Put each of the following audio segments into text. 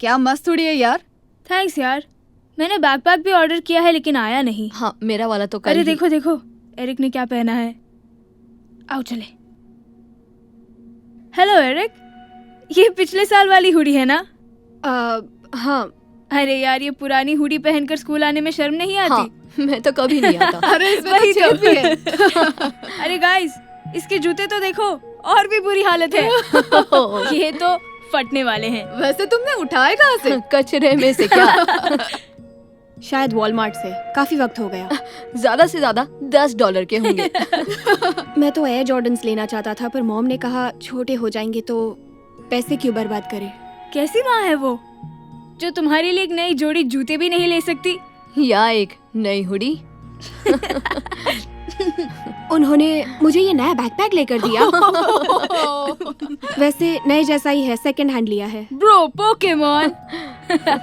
क्या मस्त हुडी है यार। थैंक्स यार, मैंने बैकपैक भी ऑर्डर किया है लेकिन आया नहीं। हाँ, मेरा वाला तो कल अरे ही। देखो देखो एरिक ने क्या पहना है। आओ चले। हेलो एरिक, ये पिछले साल वाली हुडी है ना? हाँ। अरे यार, ये पुरानी हुडी पहनकर स्कूल आने में शर्म नहीं आती? हाँ, मैं तो कभी नहीं आता। अरे इसमें वही तो तो। छेद भी है। अरे गाइस, इसके जूते तो देखो, और भी बुरी हालत है। ये तो फटने वाले हैं। वैसे तुमने उठाए कहाँ से? कचरे में से क्या? शायद वॉलमार्ट से। काफी वक्त हो गया। ज्यादा से ज्यादा $10 के होंगे। मैं तो एयर जॉर्डन्स लेना चाहता था पर मॉम ने कहा छोटे हो जाएंगे तो पैसे क्यों बर्बाद करें। कैसी माँ है वो, जो तुम्हारे लिए एक नई जोड़ी जूते भी नहीं ले सकती? या एक नई हुडी। उन्होंने मुझे ये नया बैकपैक लेकर दिया। वैसे नए जैसा ही है, सेकंड हैंड लिया है। Bro, Pokemon.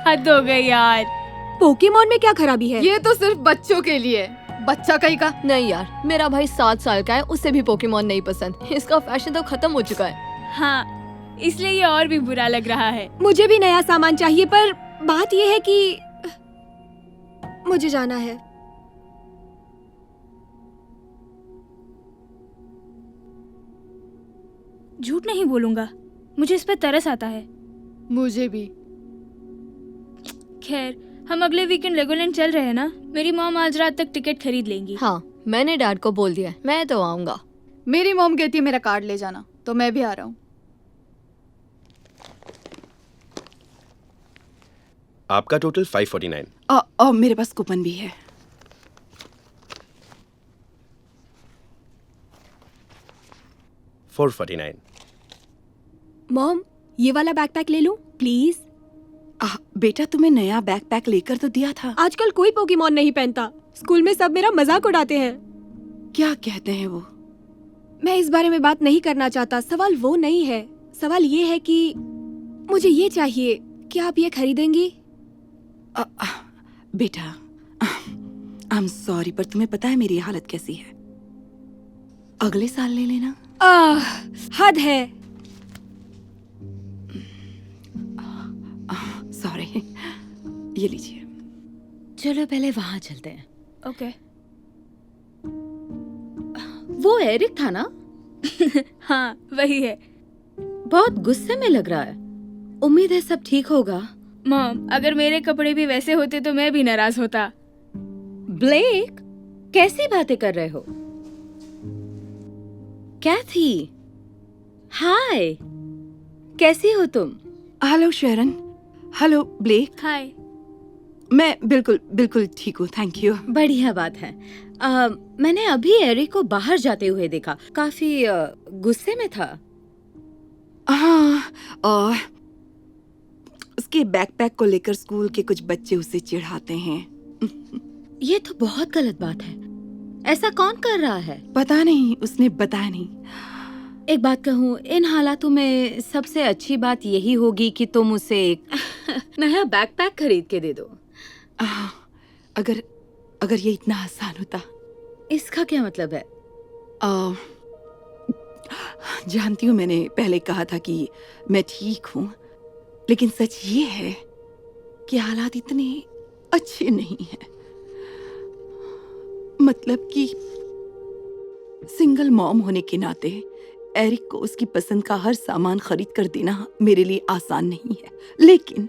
हद हो गई यार। पोकेमॉन में क्या खराबी है? ये तो सिर्फ बच्चों के लिए। बच्चा कहीं का। नहीं यार, मेरा भाई 7 साल का है, उसे भी पोकेमॉन नहीं पसंद। इसका फैशन तो खत्म हो चुका है। हाँ, इसलिए ये और भी बुरा लग रहा है। मुझे भी नया सामान चाहिए पर बात ये है कि मुझे जाना है। झूठ नहीं बोलूंगा, मुझे इस पे तरस आता है। मुझे भी। खैर, हम अगले वीकेंड लेगोलैंड चल रहे हैं ना? मेरी मॉम आज रात तक टिकट खरीद लेंगी। हाँ, मैंने डैड को बोल दिया है, मैं तो आऊंगा। मेरी मॉम कहती है मेरा कार्ड ले जाना, तो मैं भी आ रहा हूँ। आपका टोटल 549। मेरे पास कूपन भी है। $449। मॉम, ये वाला बैकपैक ले लूं प्लीज? बेटा, तुम्हें नया बैकपैक लेकर तो दिया था। आजकल कोई पोकेमॉन नहीं पहनता। स्कूल में सब मेरा मजाक उड़ाते हैं। क्या कहते हैं वो? मैं इस बारे में बात नहीं करना चाहता। सवाल वो नहीं है। सवाल ये है कि मुझे ये चाहिए। क्या आप ये खरीदेंगी? बेटा, आई एम सॉरी पर तुम्हें पता है मेरी हालत कैसी है। अगले साल ले लेना। हद है। सॉरी, ये लीजिए। चलो पहले वहां चलते हैं। ओके। वो एरिक था ना? हाँ, वही है। बहुत गुस्से में लग रहा है। उम्मीद है सब ठीक होगा। मॉम, अगर मेरे कपड़े भी वैसे होते तो मैं भी नाराज होता। ब्लेक, कैसी बातें कर रहे हो? कैथी, हाय, कैसी हो तुम? Hello Sharon. Hello Blake. Hi. मैं बिल्कुल ठीक हूँ, थैंक यू। बढ़िया बात है। मैंने अभी एरिक को बाहर जाते हुए देखा। काफी गुस्से में था। हाँ, और उसके बैकपैक को लेकर स्कूल के कुछ बच्चे उसे चिढ़ाते हैं। ये तो बहुत गलत बात है। ऐसा कौन कर रहा है? पता नहीं, उसने बताया नहीं। एक बात कहूँ, इन हालातों में सबसे अच्छी बात यही होगी कि तुम उसे एक नया बैकपैक खरीद के दे दो। अगर ये इतना आसान होता। इसका क्या मतलब है? जानती हूँ, मैंने पहले कहा था कि मैं ठीक हूँ, लेकिन सच ये है कि हालात इतने अच्छे नहीं हैं। मतलब कि सिंगल मॉम होने के नाते एरिक को उसकी पसंद का हर सामान खरीद कर देना मेरे लिए आसान नहीं है। लेकिन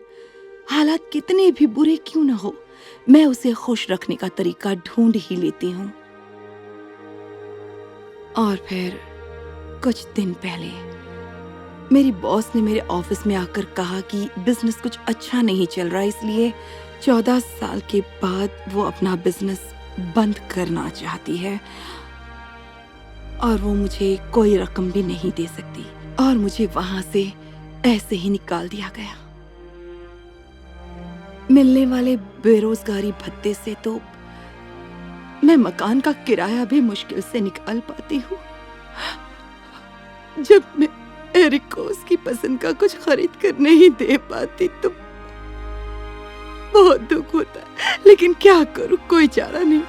हालात कितने भी बुरे क्यों ना हो, मैं उसे खुश रखने का तरीका ढूंढ ही लेती हूँ। और फिर कुछ दिन पहले मेरी बॉस ने मेरे ऑफिस में आकर कहा कि बिजनेस कुछ अच्छा नहीं चल रहा, इसलिए 14 साल के बाद वो अपना बिजनेस बंद करना चाहती है और वो मुझे कोई रकम भी नहीं दे सकती और मुझे वहां से ऐसे ही निकाल दिया गया। मिलने वाले बेरोजगारी भत्ते से तो मैं मकान का किराया भी मुश्किल से निकाल पाती हूँ। जब मैं एरिक को उसकी पसंद का कुछ खरीद कर नहीं दे पाती तो बहुत दुख होता है, लेकिन क्या करूं, कोई चारा नहीं।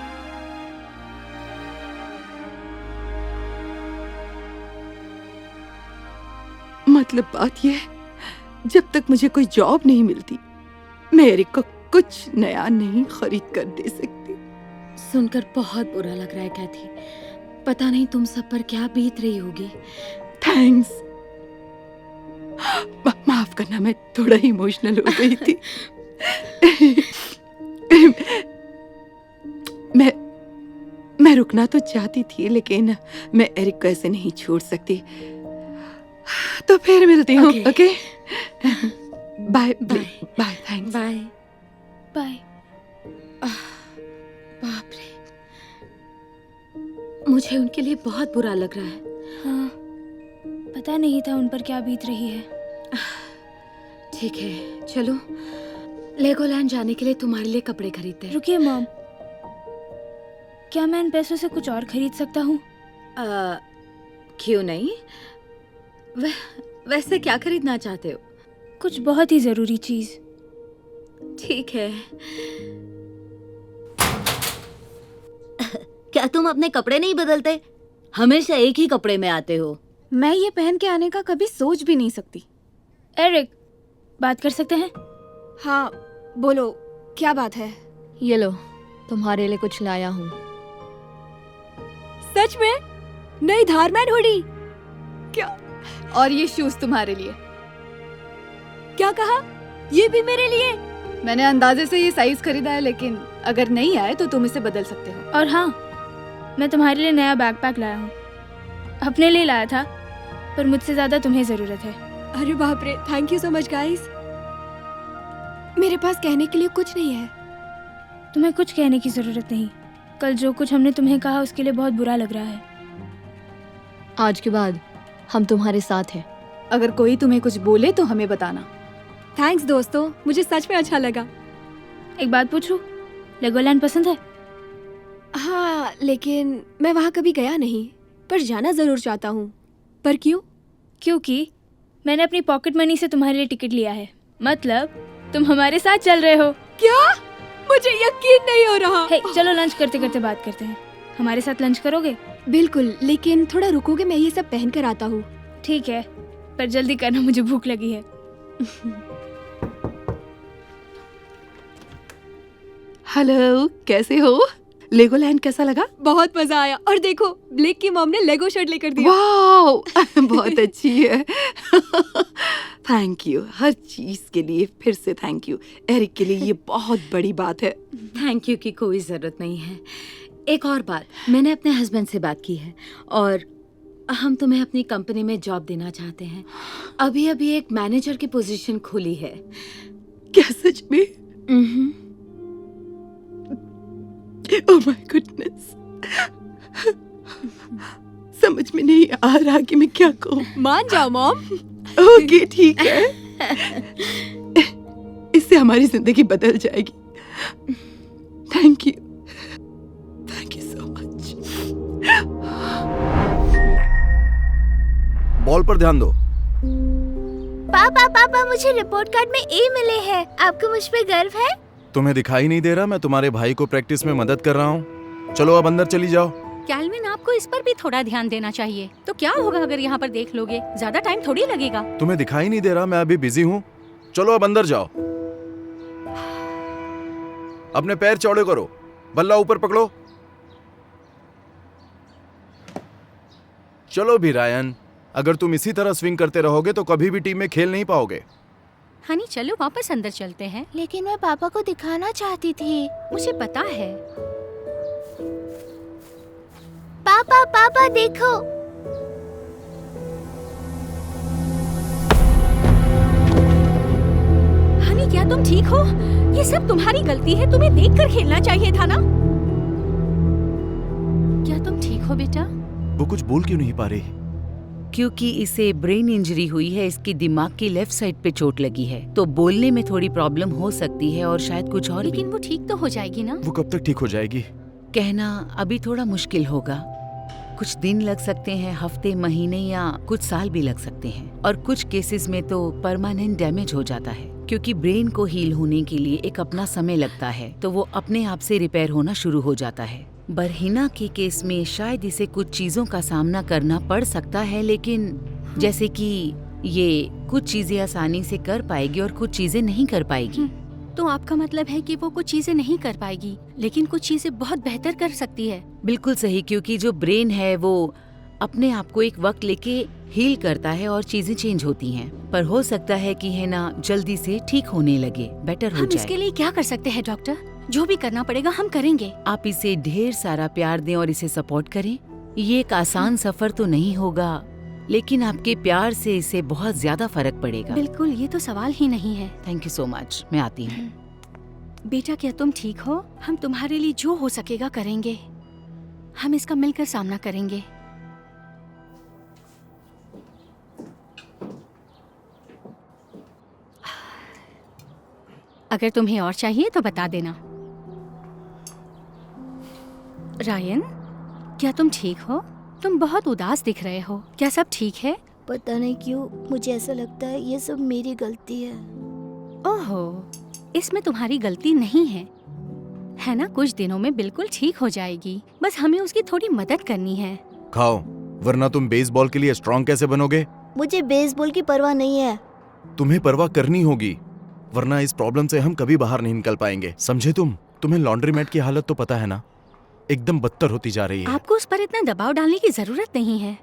मतलब बात यह है जब तक मुझे कोई जॉब नहीं मिलती मैं एरिक को कुछ नया नहीं खरीद कर दे सकती। सुनकर बहुत बुरा लग रहा है कैथी। पता नहीं तुम सब पर क्या बीत रही होगी। थैंक्स। माफ करना, मैं थोड़ा इमोशनल हो गई थी। मैं रुकना तो चाहती थी लेकिन मैं एरिक को ऐसे नहीं छोड़ सकती। तो फिर मिलती हूँ। Okay, bye bye. Thanks. Bye bye. बाप रे, मुझे उनके लिए बहुत बुरा लग रहा है। हाँ, पता नहीं था उन पर क्या बीत रही है। ठीक है, चलो लेगोलैंड जाने के लिए तुम्हारे लिए कपड़े खरीदते हैं। रुकिए मॉम, क्या मैं इन पैसों से कुछ और खरीद सकता हूँ? क्यों नहीं? वैसे क्या खरीदना चाहते हो? कुछ बहुत ही जरूरी चीज। ठीक है। क्या तुम अपने कपड़े नहीं बदलते? हमेशा एक ही कपड़े में आते हो। मैं ये पहन के आने का कभी सोच भी नहीं सकती। एरिक, बात कर सकते हैं? हाँ बोलो, क्या बात है? ये लो, तुम्हारे लिए कुछ लाया हूँ। सच में? नई धारमैन हुडी? क्या और ये शूज तुम्हारे लिए। क्या कहा? ये भी मेरे लिए? मैंने अंदाजे से ये साइज खरीदा है, लेकिन अगर नहीं आए तो तुम इसे बदल सकते हो। और हाँ, मैं तुम्हारे लिए नया बैकपैक लाया हूँ। अपने लिए लाया था, पर मुझसे ज्यादा तुम्हें जरूरत है। अरे बाप रे, thank you so much guys. मेरे पास कहने के लिए कुछ नहीं है। तुम्हें कुछ कहने की जरूरत नहीं। कल जो कुछ हमने तुम्हें कहा उसके लिए बहुत बुरा लग रहा है। आज के बाद हम तुम्हारे साथ हैं। अगर कोई तुम्हें कुछ बोले तो हमें बताना। थैंक्स दोस्तों, मुझे सच में अच्छा लगा। एक बात पूछूं, लेगोलैंड पसंद है? हाँ, लेकिन मैं वहाँ कभी गया नहीं, पर जाना जरूर चाहता हूँ। पर क्यों? क्योंकि मैंने अपनी पॉकेट मनी से तुम्हारे लिए टिकट लिया है। मतलब तुम हमारे साथ चल रहे हो। क्या? मुझे यकीन नहीं हो रहा। हे, चलो लंच करते करते बात करते हैं। हमारे साथ लंच करोगे? बिल्कुल, लेकिन थोड़ा रुकोगे? मैं ये सब पहन कर आता हूँ। ठीक है, पर जल्दी करना, मुझे भूख लगी है। हेलो, कैसे हो? लेगोलैंड कैसा लगा? बहुत मजा आया। और देखो, ब्लेक की मॉम ने लेगो शर्ट लेकर दिया। वाओ, बहुत अच्छी है। थैंक यू हर चीज के लिए। फिर से थैंक यू। एरिक के लिए ये बहुत बड़ी बात है। थैंक यू की कोई जरूरत नहीं है। एक और बात, मैंने अपने हस्बैंड से बात की है और हम तुम्हें अपनी कंपनी में जॉब देना चाहते हैं। अभी अभी एक मैनेजर की पोजीशन खुली है। क्या सच में? ओह माय गुडनेस, समझ में नहीं आ रहा कि मैं क्या कहूँ। मान जाओ मॉम। ओके, ठीक है। इससे हमारी जिंदगी बदल जाएगी। Thank you so much. Ball पर ध्यान दो। पापा, मुझे रिपोर्ट कार्ड में ए मिले हैं। आपको मुझ पे गर्व है? तुम्हें दिखाई नहीं दे रहा मैं तुम्हारे भाई को प्रैक्टिस में मदद कर रहा हूँ। चलो अब अंदर चली जाओ। कैल्विन, आपको इस पर भी थोड़ा ध्यान देना चाहिए। तो क्या होगा अगर यहाँ पर देख लोगे? ज्यादा टाइम थोड़ी लगेगा। तुम्हें दिखाई नहीं दे रहा मैं अभी बिजी हूँ। चलो अब अंदर जाओ। अपने पैर चौड़े करो, बल्ला ऊपर पकड़ो। चलो भी रायन, अगर तुम इसी तरह स्विंग करते रहोगे तो कभी भी टीम में खेल नहीं पाओगे। हनी, चलो वापस अंदर चलते हैं। लेकिन मैं पापा को दिखाना चाहती थी। मुझे पता है। पापा देखो। हनी, क्या तुम ठीक हो? ये सब तुम्हारी गलती है। तुम्हें देखकर खेलना चाहिए था ना। क्या तुम ठीक हो बेटा? वो कुछ बोल क्यों नहीं पा रही? क्योंकि इसे ब्रेन इंजरी हुई है, इसकी दिमाग की लेफ्ट साइड पे चोट लगी है, तो बोलने में थोड़ी प्रॉब्लम हो सकती है और शायद कुछ और लेकिन भी। वो ठीक तो हो जाएगी ना? वो कब तक ठीक हो जाएगी? कहना अभी थोड़ा मुश्किल होगा। कुछ दिन लग सकते हैं, हफ्ते, महीने या कुछ साल भी लग सकते हैं, और कुछ केसेस में तो परमानेंट डैमेज हो जाता है। क्योंकि ब्रेन को हील होने के लिए एक अपना समय लगता है, तो वो अपने आप से रिपेयर होना शुरू हो जाता है। बरहीना के केस में शायद इसे कुछ चीजों का सामना करना पड़ सकता है, लेकिन जैसे कि ये कुछ चीजें आसानी से कर पाएगी और कुछ चीजें नहीं कर पाएगी। तो आपका मतलब है कि वो कुछ चीजें नहीं कर पाएगी लेकिन कुछ चीजें बहुत बेहतर कर सकती है। बिल्कुल सही, क्योंकि जो ब्रेन है वो अपने आप को एक वक्त लेके हील करता है और चीजें चेंज होती हैं। पर हो सकता है कि है ना जल्दी से ठीक होने लगे, बेटर हो हम जाए। इसके लिए क्या कर सकते हैं डॉक्टर? जो भी करना पड़ेगा हम करेंगे। आप इसे ढेर सारा प्यार दें और इसे सपोर्ट करें। ये एक आसान सफर तो नहीं होगा, लेकिन आपके प्यार से इसे बहुत ज्यादा फर्क पड़ेगा। बिल्कुल, ये तो सवाल ही नहीं है। Thank you so much. मैं आती हूँ। बेटा, क्या तुम ठीक हो? हम तुम्हारे लिए जो हो सकेगा करेंगे। हम इसका मिलकर सामना करेंगे। अगर तुम्हें और चाहिए तो बता देना। रायन, क्या तुम ठीक हो? तुम बहुत उदास दिख रहे हो। क्या सब ठीक है? पता नहीं क्यों मुझे ऐसा लगता है ये सब मेरी गलती है। ओहो, इसमें तुम्हारी गलती नहीं है ना? कुछ दिनों में बिल्कुल ठीक हो जाएगी। बस हमें उसकी थोड़ी मदद करनी है। खाओ, वरना तुम बेसबॉल के लिए स्ट्रांग कैसे बनोगे? मुझे बेसबॉल की परवाह नहीं है। तुम्हें परवाह करनी होगी, वरना इस प्रॉब्लम से हम कभी बाहर नहीं निकल पाएंगे। समझे तुम? तुम्हें लॉन्ड्री मैट की हालत तो पता है ना, एकदम बदतर होती जा रही है। आपको उस पर इतना दबाव डालने की जरूरत नहीं है।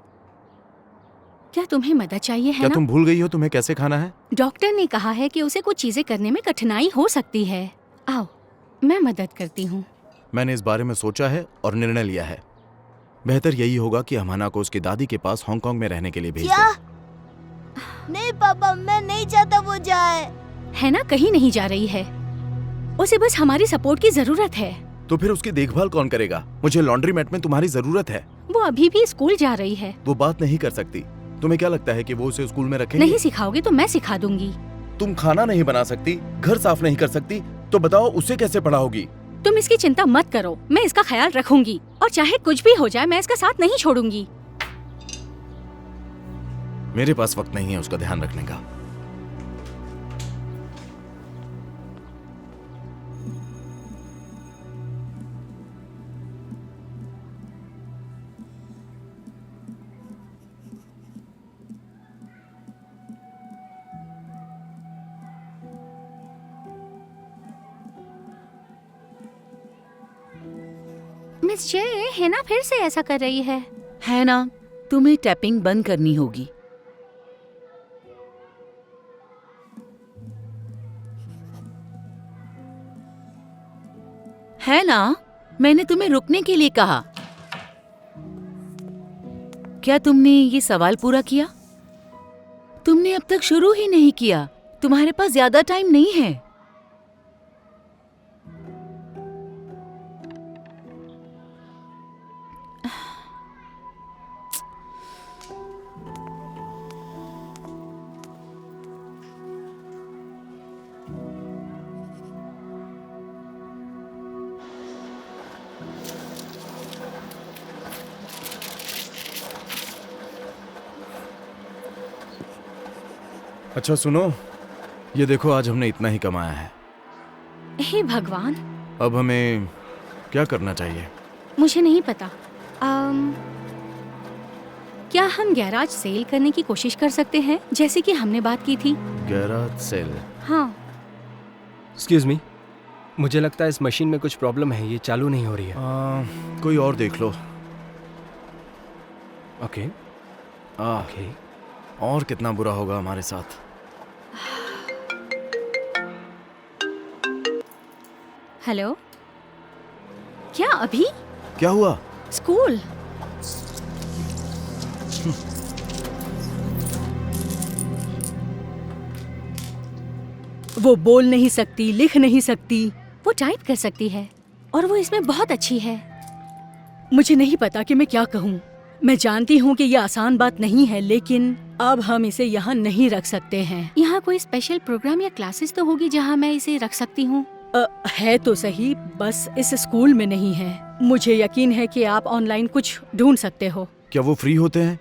क्या तुम्हें मदद चाहिए है क्या ना? तुम भूल गई हो तुम्हें कैसे खाना है? डॉक्टर ने कहा है कि उसे कुछ चीजें करने में कठिनाई हो सकती है। आओ, मैं मदद करती हूँ। मैंने इस बारे में सोचा है और निर्णय लिया है। बेहतर यही होगा कि हम हना को उसकी दादी के पास हांगकांग में रहने के लिए भेज क्या? दें। नहीं पापा, मैं नहीं चाहता वो जाए। है ना, कहीं नहीं जा रही है। उसे बस हमारी सपोर्ट की जरूरत है। तो फिर उसकी देखभाल कौन करेगा? मुझे लॉन्ड्री मैट में तुम्हारी जरूरत है। वो अभी भी स्कूल जा रही है। वो बात नहीं कर सकती। तुम्हें क्या लगता है कि वो उसे स्कूल में रखेंगे? नहीं सिखाओगे तो मैं सिखा दूंगी। तुम खाना नहीं बना सकती, घर साफ नहीं कर सकती, तो बताओ उसे कैसे पढ़ाओगी? तुम इसकी चिंता मत करो, मैं इसका ख्याल रखूंगी और चाहे कुछ भी हो जाए मैं इसका साथ नहीं छोड़ूंगी। मेरे पास वक्त नहीं है उसका ध्यान रखने का। मिस जे, है ना फिर से ऐसा कर रही है ना? तुम्हें टैपिंग बंद करनी होगी। है ना? मैंने तुम्हें रुकने के लिए कहा। क्या तुमने ये सवाल पूरा किया? तुमने अब तक शुरू ही नहीं किया। तुम्हारे पास ज्यादा टाइम नहीं है। अच्छा सुनो, ये देखो आज हमने इतना ही कमाया है। हे भगवान, अब हमें क्या करना चाहिए? मुझे नहीं पता। क्या हम गैराज सेल करने की कोशिश कर सकते हैं जैसे कि हमने बात की थी? Garage sale? हाँ। एक्सक्यूज मी, मुझे लगता है इस मशीन में कुछ प्रॉब्लम है, ये चालू नहीं हो रही है। कोई और देख लो। ओके। और कितना बुरा होगा हमारे साथ। हेलो, क्या अभी? क्या हुआ? स्कूल। वो बोल नहीं सकती, लिख नहीं सकती, वो टाइप कर सकती है और वो इसमें बहुत अच्छी है। मुझे नहीं पता कि मैं क्या कहूँ। मैं जानती हूँ कि ये आसान बात नहीं है, लेकिन अब हम इसे यहाँ नहीं रख सकते हैं। यहाँ कोई स्पेशल प्रोग्राम या क्लासेस तो होगी जहाँ मैं इसे रख सकती हूँ। है तो सही, बस इस स्कूल में नहीं है। मुझे यकीन है कि आप ऑनलाइन कुछ ढूंढ सकते हो। क्या वो फ्री होते हैं?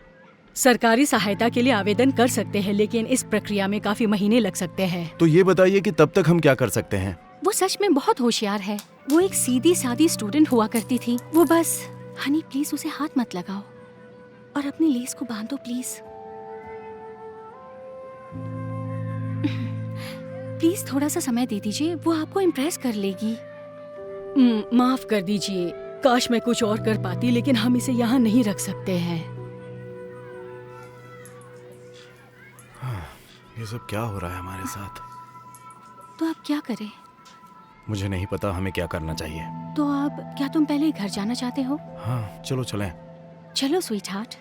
सरकारी सहायता के लिए आवेदन कर सकते हैं, लेकिन इस प्रक्रिया में काफी महीने लग सकते हैं। तो ये बताइए कि तब तक हम क्या कर सकते हैं? वो सच में बहुत होशियार है। वो एक सीधी सादी स्टूडेंट हुआ करती थी। वो बस, हनी प्लीज उसे हाथ मत लगाओ और अपनी लेस को बांधो प्लीज। प्लीज थोड़ा सा समय दे दीजिए, वो आपको इम्प्रेस कर लेगी। माफ कर दीजिए, काश मैं कुछ और कर पाती, लेकिन हम इसे यहाँ नहीं रख सकते हैं। ये सब क्या हो रहा है हमारे साथ? तो अब क्या करें? मुझे नहीं पता हमें क्या करना चाहिए। तो अब क्या तुम पहले घर जाना चाहते हो? हाँ चलो चलें। चलो स्वीट हार्ट।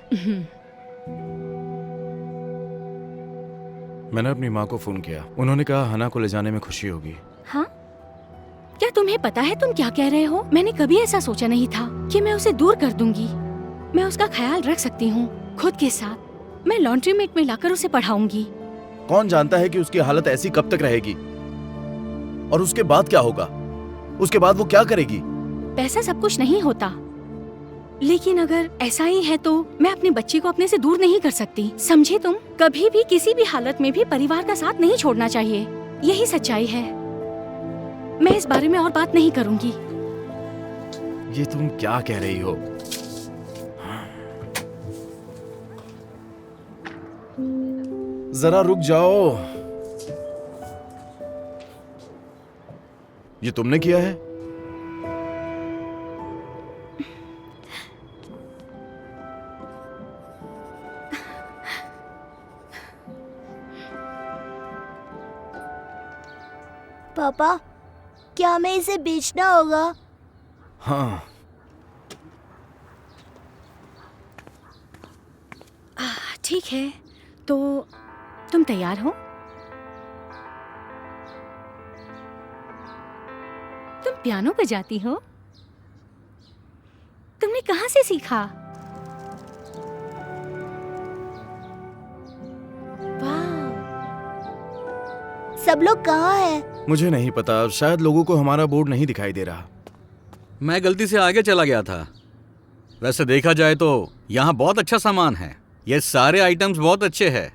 मैंने अपनी माँ को फोन किया, उन्होंने कहा हना को ले जाने में खुशी होगी। हाँ? क्या तुम्हें पता है तुम क्या कह रहे हो? मैंने कभी ऐसा सोचा नहीं था कि मैं उसे दूर कर दूंगी। मैं उसका ख्याल रख सकती हूँ खुद के साथ। मैं लॉन्ड्री मेट में लाकर उसे पढ़ाऊंगी। कौन जानता है कि उसकी हालत ऐसी कब तक रहेगी, और उसके बाद क्या होगा? उसके बाद वो क्या करेगी? पैसा सब कुछ नहीं होता, लेकिन अगर ऐसा ही है तो मैं अपने बच्चे को अपने से दूर नहीं कर सकती, समझे तुम? कभी भी किसी भी हालत में भी परिवार का साथ नहीं छोड़ना चाहिए, यही सच्चाई है। मैं इस बारे में और बात नहीं करूंगी। ये तुम क्या कह रही हो? जरा रुक जाओ। ये तुमने किया है? पापा, क्या हमें इसे बेचना होगा? हाँ। ठीक है, तो तुम तैयार हो? तुम पियानो बजाती हो? तुमने कहाँ से सीखा? वाह! सब लोग कहाँ हैं? मुझे नहीं पता, शायद लोगों को हमारा बोर्ड नहीं दिखाई दे रहा। मैं गलती से आगे चला गया था। वैसे देखा जाए तो यहाँ बहुत अच्छा सामान है। ये सारे आइटम्स बहुत अच्छे हैं।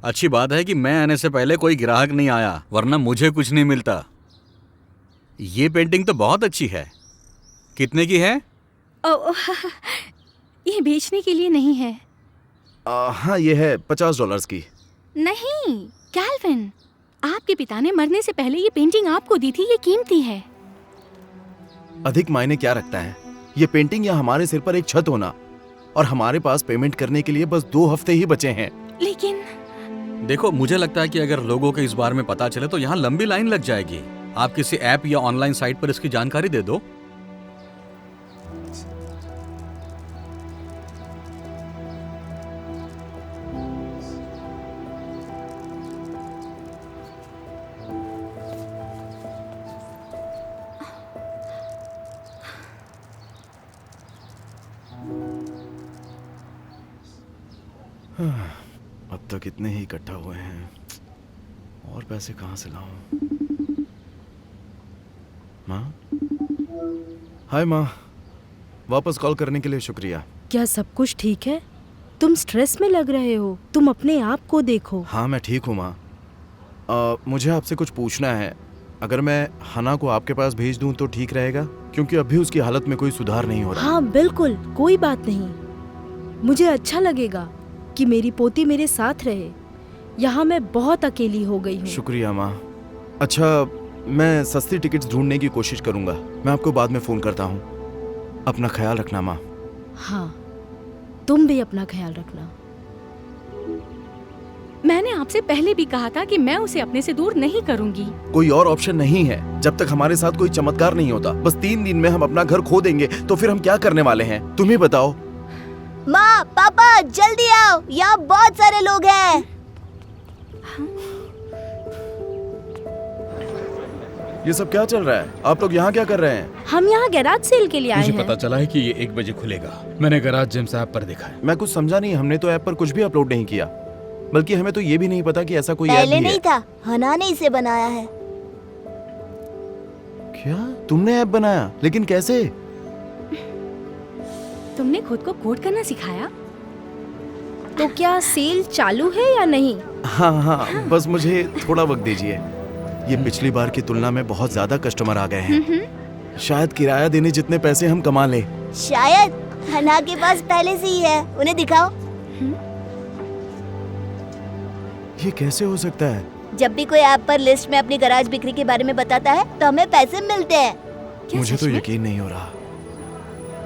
अच्छी बात है कि मैं आने से पहले कोई ग्राहक नहीं आया, वरना मुझे कुछ नहीं मिलता। ये पेंटिंग तो बहुत अच्छी है। कितने की है? ये बेचने के लिए नहीं है। हाँ, ये है $50 की। नहीं कैल्विन, आपके पिता ने मरने से पहले ये पेंटिंग आपको दी थी, ये कीमती है। अधिक मायने क्या रखता है? ये पेंटिंग या हमारे सिर पर एक छत होना, और हमारे पास पेमेंट करने के लिए बस 2 हफ्ते ही बचे हैं। लेकिन देखो, मुझे लगता है कि अगर लोगों को इस बारे में पता चले तो यहाँ लंबी लाइन लग जाएगी। आप किसी ऐप या ऑनलाइन साइट पर इसकी जानकारी दे दो। अब तक इतने ही इकट्ठा हुए हैं, और पैसे कहाँ से लाऊं? माँ? हाय माँ, वापस कॉल करने के लिए शुक्रिया। क्या सब कुछ ठीक है? तुम स्ट्रेस में लग रहे हो, तुम अपने आप को देखो। हाँ मैं ठीक हूँ माँ। मुझे आपसे कुछ पूछना है। अगर मैं हना को आपके पास भेज दूँ तो ठीक रहेगा? क्योंकि अभी उसकी हालत में कोई सुधार नहीं हो रहा। हाँ बिल्कुल, कोई बात नहीं। मुझे अच्छा लगेगा कि मेरी पोती मेरे साथ रहे। यहाँ मैं बहुत अकेली हो गई हूँ। शुक्रिया माँ। अच्छा, मैं सस्ती टिकट्स ढूंढने की कोशिश करूँगा। मैं आपको बाद में फ़ोन करता हूँ। अपना ख्याल रखना माँ। हाँ, तुम भी अपना ख्याल रखना। मैंने आपसे पहले भी कहा था कि मैं उसे अपने से दूर नहीं करूंगी। कोई और ऑप्शन नहीं है। जब तक हमारे साथ कोई चमत्कार नहीं होता, बस 3 दिन में हम अपना घर खो देंगे, तो फिर हम क्या करने वाले हैं? तुम ही बताओ। माँ, पापा, जल्दी आओ, यहाँ बहुत सारे लोग हैं। ये सब क्या चल रहा है? आप लोग यहाँ क्या कर रहे हैं? हम यहाँ गैराज सेल के लिए आए हैं। मुझे पता चला है कि ये 1 बजे खुलेगा। मैंने गैराज जेम्स ऐप पर देखा है। मैं कुछ समझा नहीं। हमने तो ऐप पर कुछ भी अपलोड नहीं किया, बल्कि हमें तो ये भी नहीं पता कि ऐसा कोई ऐप भी पहले है। नहीं था, हना ने इसे बनाया है। क्या तुमने ऐप बनाया? लेकिन कैसे? तुमने खुद को कोड करना सिखाया? तो क्या सेल चालू है या नहीं? हाँ, बस मुझे थोड़ा वक्त दीजिए। ये पिछली बार की तुलना में बहुत ज्यादा कस्टमर आ गए हैं। शायद किराया देने जितने पैसे हम कमा ले। शायद हना के पास पहले से ही है, उन्हें दिखाओ। ये कैसे हो सकता है? जब भी कोई ऐप पर लिस्ट में अपनी गैराज बिक्री के बारे में बताता है तो हमें पैसे मिलते हैं। मुझे तो यकीन नहीं हो रहा।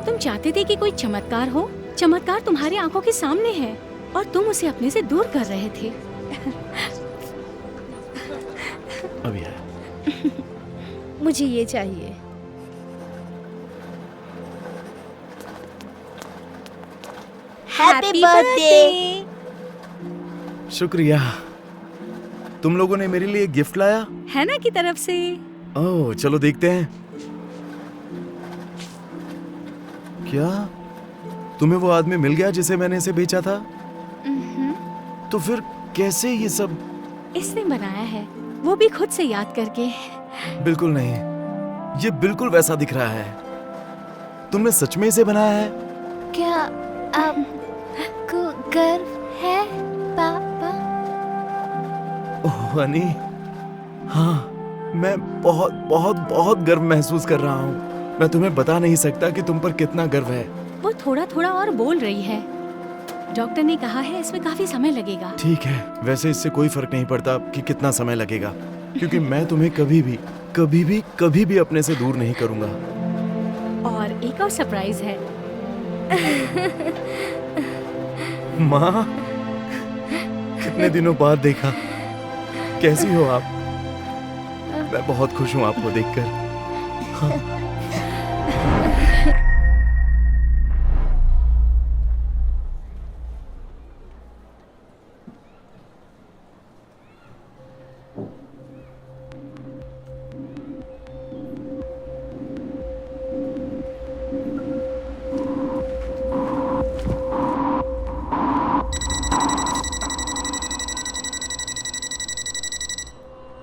तुम चाहते थे कि कोई चमत्कार हो। चमत्कार तुम्हारी आंखों के सामने है और तुम उसे अपने से दूर कर रहे थे। अभी है। मुझे ये चाहिए। Happy birthday. शुक्रिया। तुम लोगों ने मेरे लिए गिफ्ट लाया है ना की तरफ से। ओह, चलो देखते हैं। क्या तुम्हें वो आदमी मिल गया जिसे मैंने इसे बेचा था? तो फिर कैसे ये सब? इसने बनाया है, वो भी खुद से याद करके। बिल्कुल नहीं, ये बिल्कुल वैसा दिख रहा है। तुमने सच में इसे बनाया है? क्या आपको गर्व है पापा? ओह हनी, हाँ, मैं बहुत बहुत बहुत गर्व महसूस कर रहा हूँ। मैं तुम्हें बता नहीं सकता कि तुम पर कितना गर्व है। वो थोड़ा थोड़ा और बोल रही है। डॉक्टर ने कहा है इसमें काफी समय लगेगा। ठीक है, वैसे इससे कोई फर्क नहीं पड़ता कि कितना समय लगेगा, क्योंकि मैं तुम्हें कभी भी अपने से दूर नहीं करूंगा। और एक और सरप्राइज है। माँ, कितने दिनों बाद देखा। कैसी हो आप? मैं बहुत खुश हूँ आपको देखकर। हाँ।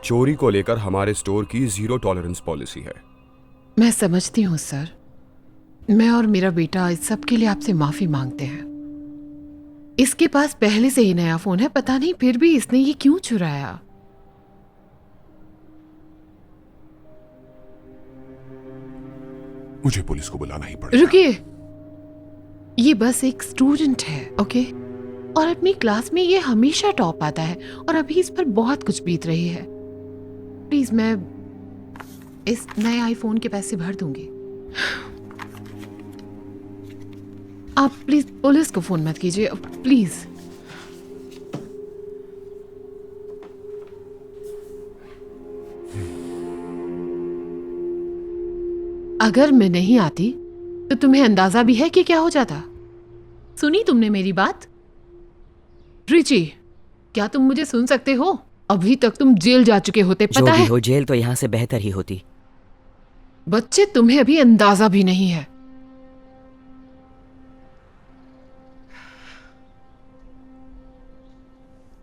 चोरी को लेकर हमारे स्टोर की 0 टॉलरेंस पॉलिसी है। मैं समझती हूँ सर। मैं और मेरा बेटा इस सब के लिए आपसे माफी मांगते हैं। इसके पास पहले से ही नया फोन है, पता नहीं फिर भी इसने ये क्यों चुराया। मुझे पुलिस को बुलाना ही पड़ेगा। रुकिए, ये बस एक स्टूडेंट है, ओके? और अपनी क्लास में ये हमेशा टॉप आता है और अभी इस पर बहुत कुछ बीत रही है। प्लीज, मैं इस नए आईफोन के पैसे भर दूंगी। आप प्लीज पुलिस को फोन मत कीजिए, प्लीज। अगर मैं नहीं आती तो तुम्हें अंदाजा भी है कि क्या हो जाता। सुनी तुमने मेरी बात? रिची, क्या तुम मुझे सुन सकते हो? अभी तक तुम जेल जा चुके होते, पता है? जो भी हो, जेल तो यहाँ से बेहतर ही होती। बच्चे, तुम्हें अभी अंदाजा भी नहीं है।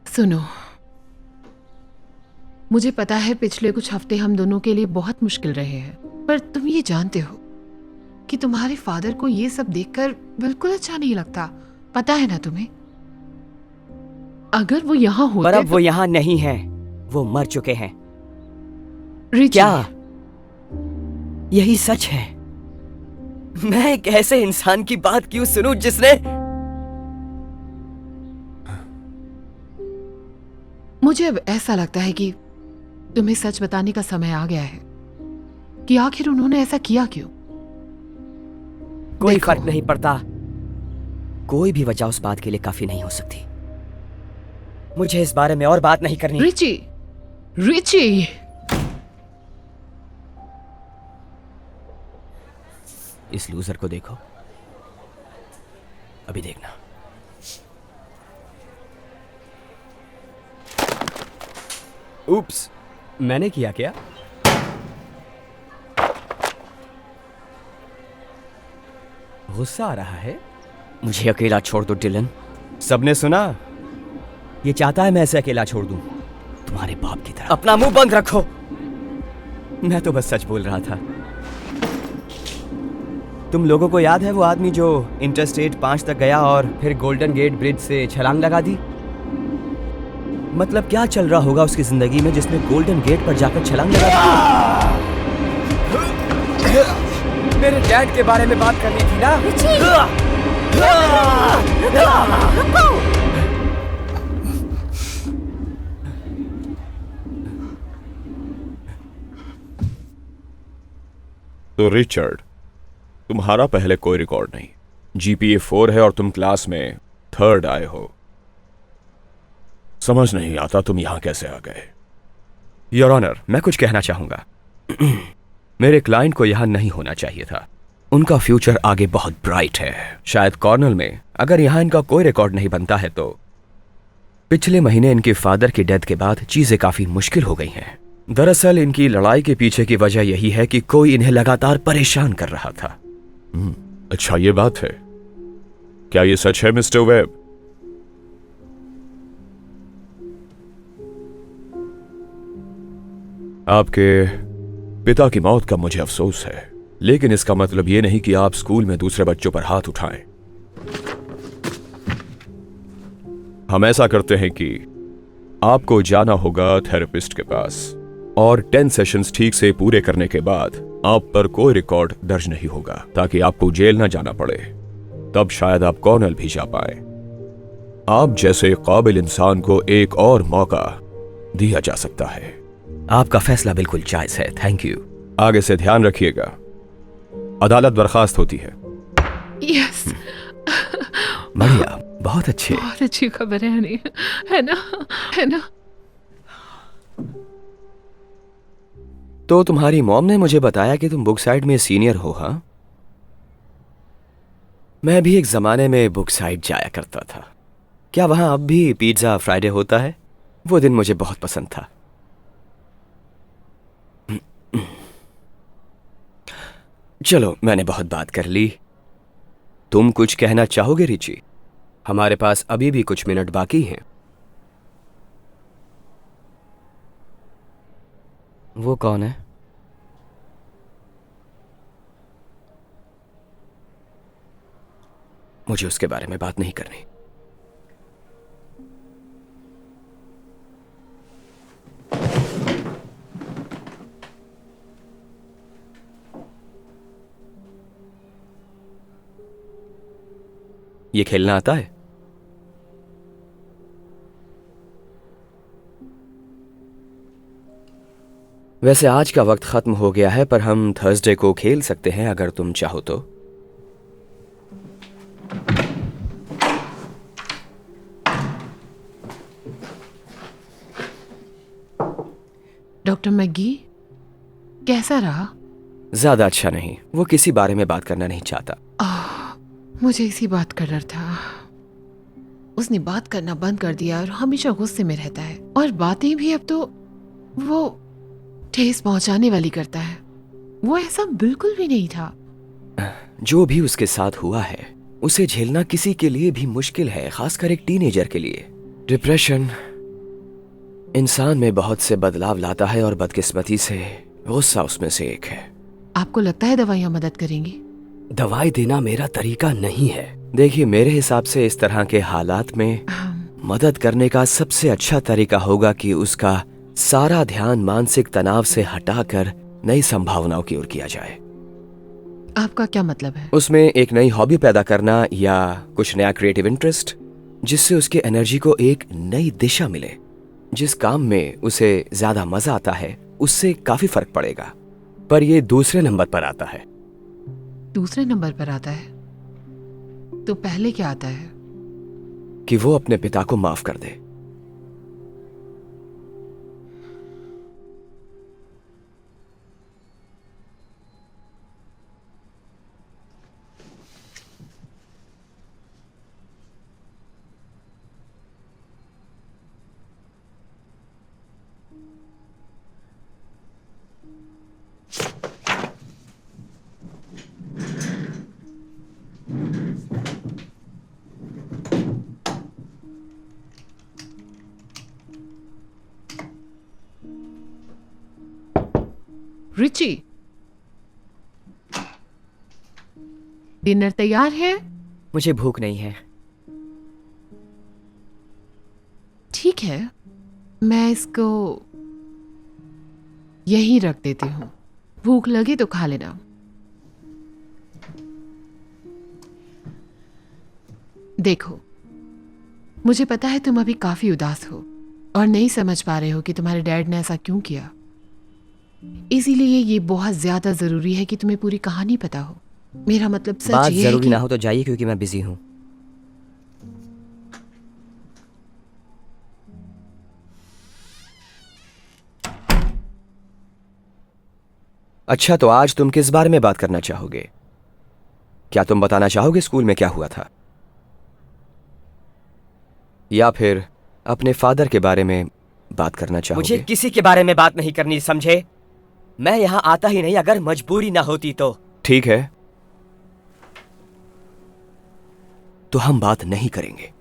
सुनो, मुझे पता है पिछले कुछ हफ्ते हम दोनों के लिए बहुत मुश्किल रहे हैं, पर तुम ये जानते हो कि तुम्हारे फादर को ये सब देखकर बिल्कुल अच्छा नहीं लगता, पता है ना तुम्हें? अगर वो यहाँ होते पर अब वो यहाँ नहीं है, वो मर चुके हैं। क्या? यही सच है। मैं एक ऐसे इंसान की बात क्यों सुनूं जिसने... मुझे अब ऐसा लगता है कि तुम्हें सच बताने का समय आ गया है कि आखिर उन्होंने ऐसा किया क्यों। कोई फर्क नहीं पड़ता, कोई भी वजह उस बात के लिए काफी नहीं हो सकती। मुझे इस बारे में और बात नहीं करनी। रिची, रिची, इस लूजर को देखो, अभी देखना। उप्स, मैंने किया क्या? गुस्सा आ रहा है? मुझे अकेला छोड़ दो डिलन। सबने सुना? ये चाहता है मैं ऐसे अकेला छोड़ दूं। तुम्हारे बाप की तरह। अपना मुंह बंद रखो। मैं तो बस सच बोल रहा था। तुम लोगों को याद है वो आदमी जो इंटरस्टेट 5 तक गया और फिर गोल्डन गेट ब्रिज से छलांग लगा दी? मतलब क्या चल रहा होगा उसकी जिंदगी में जिसने गोल्डन गेट पर जाकर छलांग लगा दी? मेरे डैड के बारे में बात करनी थी ना? तो रिचर्ड, तुम्हारा पहले कोई रिकॉर्ड नहीं, जीपीए 4 है और तुम क्लास में 3rd आए हो। समझ नहीं आता तुम यहां कैसे आ गए। योर ऑनर, मैं कुछ कहना चाहूंगा। मेरे क्लाइंट को यहां नहीं होना चाहिए था। उनका फ्यूचर आगे बहुत ब्राइट है। शायद कॉर्नल में अगर यहां इनका कोई रिकॉर्ड नहीं बनता है तो पिछले महीने इनके फादर की डेथ के बाद चीजें काफी मुश्किल हो गई हैं। दरअसल इनकी लड़ाई के पीछे की वजह यही है कि कोई इन्हें लगातार परेशान कर रहा था। अच्छा, ये बात है। क्या ये सच है मिस्टर वेब? आपके पिता की मौत का मुझे अफसोस है, लेकिन इसका मतलब ये नहीं कि आप स्कूल में दूसरे बच्चों पर हाथ उठाएं। हम ऐसा करते हैं कि आपको जाना होगा थेरेपिस्ट के पास और 10 सेशंस ठीक से पूरे करने के बाद आप पर कोई रिकॉर्ड दर्ज नहीं होगा, ताकि आपको जेल ना जाना पड़े। तब शायद आप कॉर्नल भी जा पाए। आप जैसे काबिल इंसान को एक और मौका दिया जा सकता है। आपका फैसला बिल्कुल जायज है, थैंक यू। आगे से ध्यान रखिएगा। अदालत बर्खास्त होती है। यस। बढ़िया, बहुत अच्छे। बहुत अच्छी खबर है हनी, है ना? है ना? तो तुम्हारी मॉम ने मुझे बताया कि तुम बुक साइड में सीनियर हो। हाँ, मैं भी एक जमाने में बुक साइड जाया करता था। क्या वहां अब भी पिज्जा फ्राइडे होता है? वो दिन मुझे बहुत पसंद था। चलो, मैंने बहुत बात कर ली। तुम कुछ कहना चाहोगे रिची? हमारे पास अभी भी कुछ मिनट बाकी हैं। वो कौन है? मुझे उसके बारे में बात नहीं करनी। ये खेलना आता है? वैसे आज का वक्त खत्म हो गया है, पर हम थर्सडे को खेल सकते हैं अगर तुम चाहो तो। डॉक्टर मैगी कैसा रहा? ज्यादा अच्छा नहीं। वो किसी बारे में बात करना नहीं चाहता। मुझे इसी बात का डर था। उसने बात करना बंद कर दिया और हमेशा गुस्से में रहता है, और बातें भी अब तो वो ठेस पहुंचाने वाली करता है। वो ऐसा बिल्कुल भी नहीं था। जो भी उसके साथ हुआ है उसे झेलना किसी के लिए भी मुश्किल है, खासकर एक टीनेजर के लिए। डिप्रेशन इंसान में बहुत से बदलाव लाता है और बदकिस्मती से गुस्सा उसमें से एक है। आपको लगता है दवाइयाँ मदद करेंगी? दवाई देना मेरा तरीका नहीं है। देखिए, मेरे हिसाब से इस तरह के हालात में मदद करने का सबसे अच्छा तरीका होगा कि उसका सारा ध्यान मानसिक तनाव से हटाकर नई संभावनाओं की ओर किया जाए। आपका क्या मतलब है? उसमें एक नई हॉबी पैदा करना या कुछ नया क्रिएटिव इंटरेस्ट, जिससे उसके एनर्जी को एक नई दिशा मिले। जिस काम में उसे ज्यादा मजा आता है उससे काफी फर्क पड़ेगा। पर ये दूसरे नंबर पर आता है। दूसरे नंबर पर आता है? तो पहले क्या आता है? कि वो अपने पिता को माफ कर दे। रिची, डिनर तैयार है? मुझे भूख नहीं है। ठीक है, मैं इसको यहीं रख देती हूँ। भूख लगी तो खा लेना। देखो, मुझे पता है तुम अभी काफी उदास हो और नहीं समझ पा रहे हो कि तुम्हारे डैड ने ऐसा क्यों किया। इसीलिए ये बहुत ज्यादा जरूरी है कि तुम्हें पूरी कहानी पता हो। मेरा मतलब सच बात ये है जरूरी कि ना हो तो जाइए, क्योंकि मैं बिजी हूँ। अच्छा, तो आज तुम किस बारे में बात करना चाहोगे? क्या तुम बताना चाहोगे स्कूल में क्या हुआ था, या फिर अपने फादर के बारे में बात करना चाहोगे? मुझे किसी के बारे में बात नहीं करनी, समझे? मैं यहाँ आता ही नहीं अगर मजबूरी ना होती तो। ठीक है, तो हम बात नहीं करेंगे।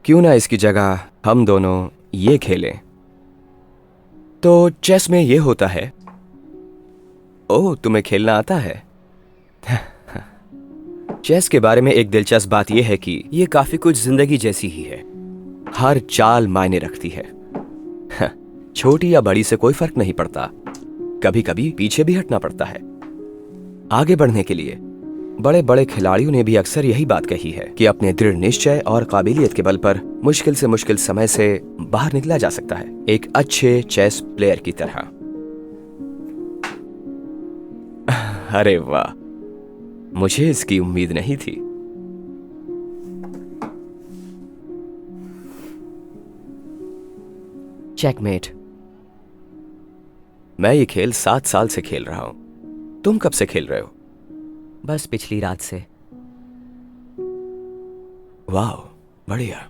क्यों ना इसकी जगह हम दोनों ये खेलें? तो चेस में ये होता है। ओह, तुम्हें खेलना आता है? चेस के बारे में एक दिलचस्प बात यह है कि ये काफी कुछ जिंदगी जैसी ही है। हर चाल मायने रखती है। छोटी या बड़ी से कोई फर्क नहीं पड़ता, कभी कभी पीछे भी हटना पड़ता है आगे बढ़ने के लिए। बड़े बड़े खिलाड़ियों ने भी अक्सर यही बात कही है कि अपने दृढ़ निश्चय और काबिलियत के बल पर मुश्किल से मुश्किल समय से बाहर निकला जा सकता है, एक अच्छे चेस प्लेयर की तरह। अरे वाह, मुझे इसकी उम्मीद नहीं थी। चेकमेट। मैं ये खेल 7 साल से खेल रहा हूं। तुम कब से खेल रहे हो? बस पिछली रात से। वाह, बढ़िया।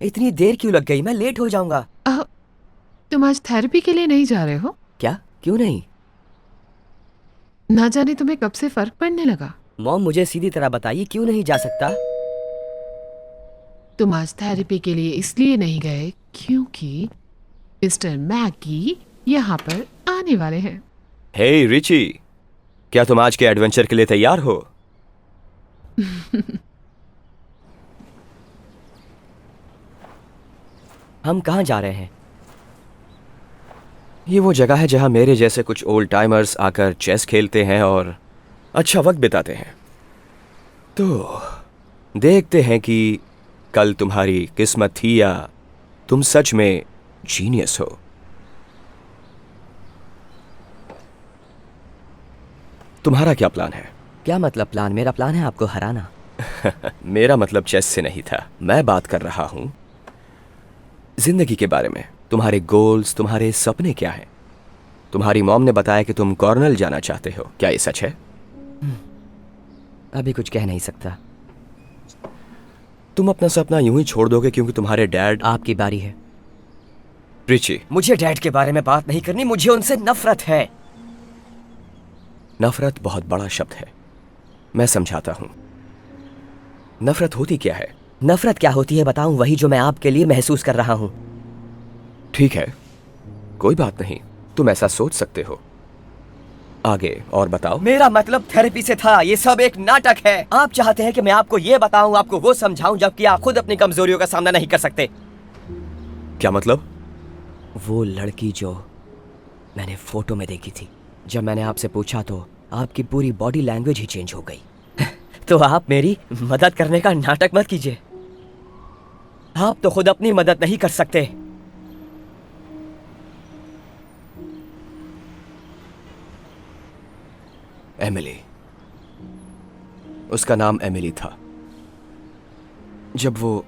इतनी देर क्यों लग गई? मैं लेट हो जाऊंगा। तुम आज थेरेपी के लिए नहीं जा रहे हो? क्या? क्यों नहीं? ना जाने तुम्हें कब से फर्क पड़ने लगा। मॉम, मुझे सीधी तरह बताइए, क्यों नहीं जा सकता? तुम आज थेरेपी के लिए इसलिए नहीं गए क्योंकि मिस्टर मैकी यहाँ पर आने वाले हैं। हे रिची, क्या तुम आज के एडवेंचर के लिए तैयार हो? हम कहाँ जा रहे हैं? ये वो जगह है जहां मेरे जैसे कुछ ओल्ड टाइमर्स आकर चेस खेलते हैं और अच्छा वक्त बिताते हैं। तो देखते हैं कि कल तुम्हारी किस्मत थी या तुम सच में जीनियस हो। तुम्हारा क्या प्लान है? क्या मतलब प्लान? मेरा प्लान है आपको हराना। मेरा मतलब चेस से नहीं था, मैं बात कर रहा हूं जिंदगी के बारे में। तुम्हारे गोल्स, तुम्हारे सपने क्या हैं? तुम्हारी मॉम ने बताया कि तुम कॉर्नल जाना चाहते हो, क्या ये सच है? अभी कुछ कह नहीं सकता। तुम अपना सपना यूं ही छोड़ दोगे क्योंकि तुम्हारे डैड? आपकी बारी है। रिची, मुझे डैड के बारे में बात नहीं करनी, मुझे उनसे नफरत है। नफरत बहुत बड़ा शब्द है, मैं समझाता हूं। नफरत होती क्या है? नफरत क्या होती है बताऊं? वही जो मैं आपके लिए महसूस कर रहा हूं। ठीक है, कोई बात नहीं, तुम ऐसा सोच सकते हो। आगे और बताओ। मेरा मतलब थेरेपी से था, ये सब एक नाटक है। आप चाहते हैं कि मैं आपको ये बताऊं, आपको वो समझाऊं, जबकि आप खुद अपनी कमजोरियों का सामना नहीं कर सकते। क्या मतलब? वो लड़की जो मैंने फोटो में देखी थी, जब मैंने आपसे पूछा तो आपकी पूरी बॉडी लैंग्वेज ही चेंज हो गई। तो आप मेरी मदद करने का नाटक मत कीजिए। आप तो खुद अपनी मदद नहीं कर सकते। एमिली, उसका नाम एमिली था। जब वो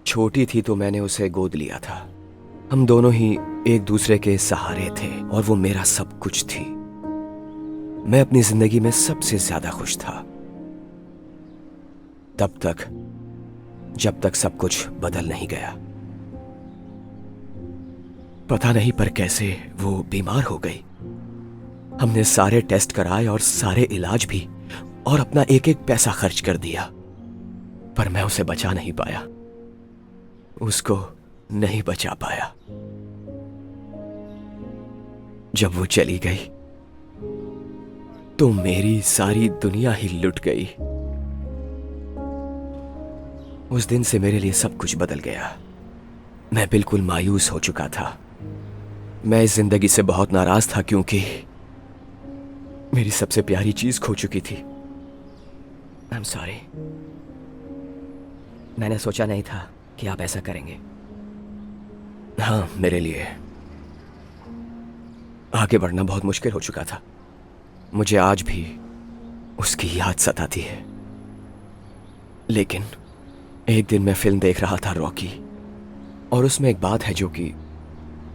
छोटी थी तो मैंने उसे गोद लिया था। हम दोनों ही एक दूसरे के सहारे थे और वो मेरा सब कुछ थी। मैं अपनी जिंदगी में सबसे ज्यादा खुश था, तब तक जब तक सब कुछ बदल नहीं गया। पता नहीं पर कैसे वो बीमार हो गई। हमने सारे टेस्ट कराए और सारे इलाज भी, और अपना एक एक पैसा खर्च कर दिया, पर मैं उसे बचा नहीं पाया, उसको नहीं बचा पाया। जब वो चली गई तो मेरी सारी दुनिया ही लुट गई। उस दिन से मेरे लिए सब कुछ बदल गया। मैं बिल्कुल मायूस हो चुका था। मैं इस जिंदगी से बहुत नाराज था क्योंकि मेरी सबसे प्यारी चीज खो चुकी थी। I am sorry. मैंने सोचा नहीं था कि आप ऐसा करेंगे। हाँ, मेरे लिए आगे बढ़ना बहुत मुश्किल हो चुका था। मुझे आज भी उसकी याद सताती है। लेकिन एक दिन मैं फिल्म देख रहा था रॉकी, और उसमें एक बात है जो कि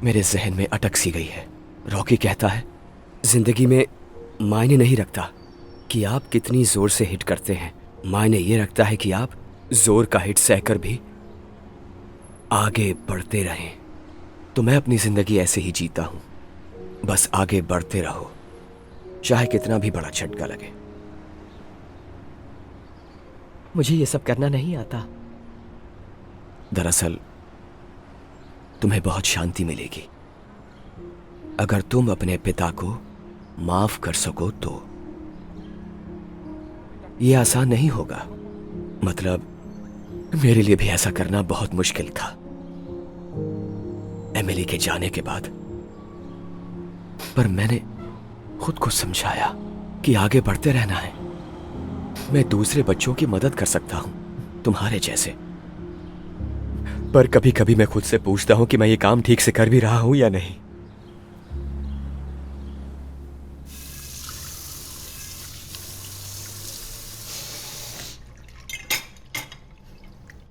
मेरे जहन में अटक सी गई है। रॉकी कहता है, जिंदगी में मायने नहीं रखता कि आप कितनी जोर से हिट करते हैं, मायने ये रखता है कि आप जोर का हिट सहकर भी आगे बढ़ते रहें। तो मैं अपनी जिंदगी ऐसे ही जीता हूं, बस आगे बढ़ते रहो, चाहे कितना भी बड़ा झटका लगे। मुझे ये सब करना नहीं आता। दरअसल तुम्हें बहुत शांति मिलेगी अगर तुम अपने पिता को माफ कर सको तो। ये आसान नहीं होगा, मतलब मेरे लिए भी ऐसा करना बहुत मुश्किल था एमिली के जाने के बाद। पर मैंने खुद को समझाया कि आगे बढ़ते रहना है। मैं दूसरे बच्चों की मदद कर सकता हूं, तुम्हारे जैसे। पर कभी कभी मैं खुद से पूछता हूं कि मैं ये काम ठीक से कर भी रहा हूं या नहीं।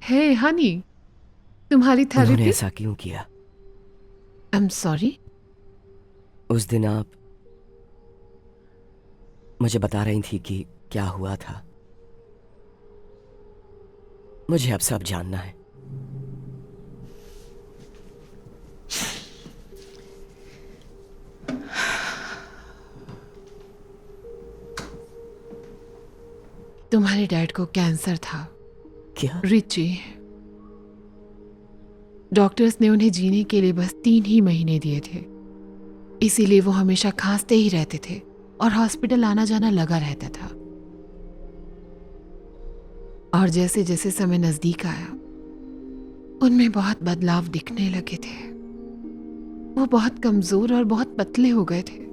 हे हनी, तुम्हारी उन्होंने थेरेपी। ऐसा क्यों किया? I am sorry. उस दिन आप मुझे बता रही थी कि क्या हुआ था। मुझे अब सब जानना है। तुम्हारे डैड को कैंसर था। क्या? रिची, डॉक्टर्स ने उन्हें जीने के लिए बस 3 ही महीने दिए थे, इसीलिए वो हमेशा खांसते ही रहते थे और हॉस्पिटल आना जाना लगा रहता था। और जैसे जैसे समय नजदीक आया, उनमें बहुत बदलाव दिखने लगे थे। वो बहुत कमजोर और बहुत पतले हो गए थे।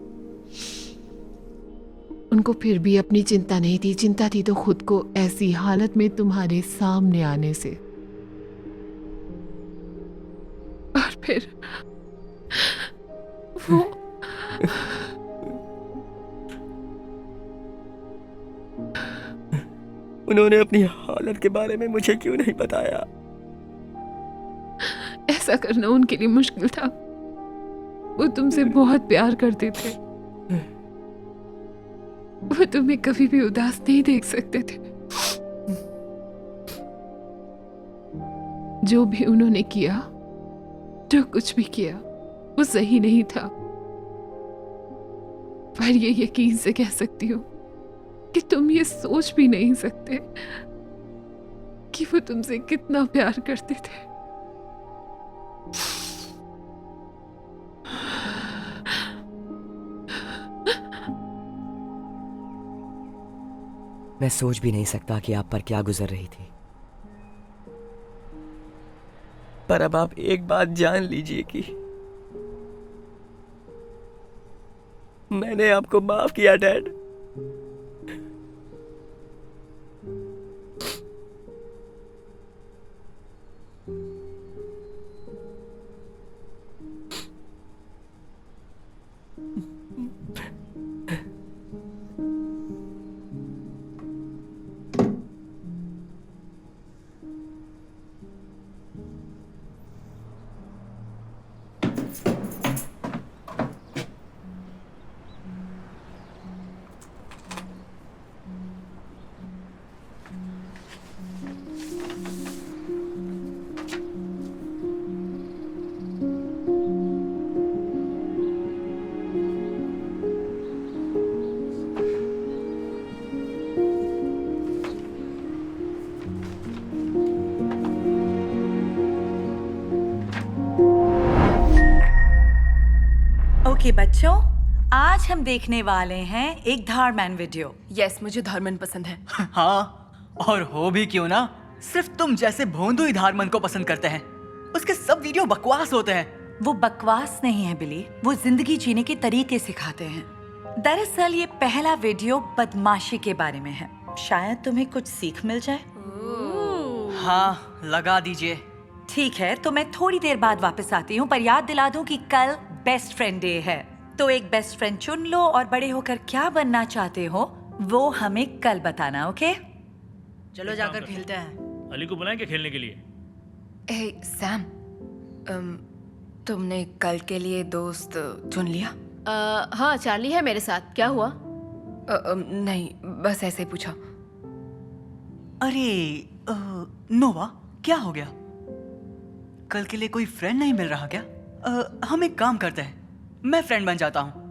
उनको फिर भी अपनी चिंता नहीं थी। चिंता थी तो खुद को ऐसी हालत में तुम्हारे सामने आने से। और फिर वो उन्होंने अपनी हालत के बारे में मुझे क्यों नहीं बताया? ऐसा करना उनके लिए मुश्किल था। वो तुमसे बहुत प्यार करते थे। वो तुम्हें कभी भी उदास नहीं देख सकते थे। जो भी उन्होंने किया, जो कुछ भी किया, वो सही नहीं था। पर ये यकीन से कह सकती हूँ कि तुम ये सोच भी नहीं सकते कि वो तुमसे कितना प्यार करते थे। मैं सोच भी नहीं सकता कि आप पर क्या गुजर रही थी। पर अब आप एक बात जान लीजिए कि मैंने आपको माफ किया डैड। ओके बच्चों, आज हम देखने वाले हैं एक धारमैन वीडियो। यस, मुझे धारमैन पसंद है। हाँ, और हो भी क्यों ना, सिर्फ तुम जैसे भोंदू ही धारमन को पसंद करते हैं। उसके सब वीडियो बकवास होते हैं। वो बकवास नहीं है बिली, वो जिंदगी जीने के तरीके सिखाते हैं। दरअसल ये पहला वीडियो बदमाशी के बारे में है, शायद तुम्हें कुछ सीख मिल जाए। हाँ, लगा दीजिए। ठीक है, तो मैं थोड़ी देर बाद वापस आती हूँ, पर याद दिला दूं कि कल बेस्ट फ्रेंड डे है। तो एक बेस्ट फ्रेंड चुन लो और बड़े होकर क्या बनना चाहते हो वो हमें कल बताना, ओके? चलो जाकर खेलते हैं। अली को बुलाएं क्या खेलने के लिए? सैम, तुमने कल के लिए दोस्त चुन लिया? हाँ, चार्ली है मेरे साथ। क्या हुआ? नहीं, बस ऐसे ही पूछा। अरे नोवा, क्या हो गया? कल के लिए कोई फ्रेंड नहीं मिल रहा क्या? हम एक काम करते हैं, मैं फ्रेंड बन जाता हूँ।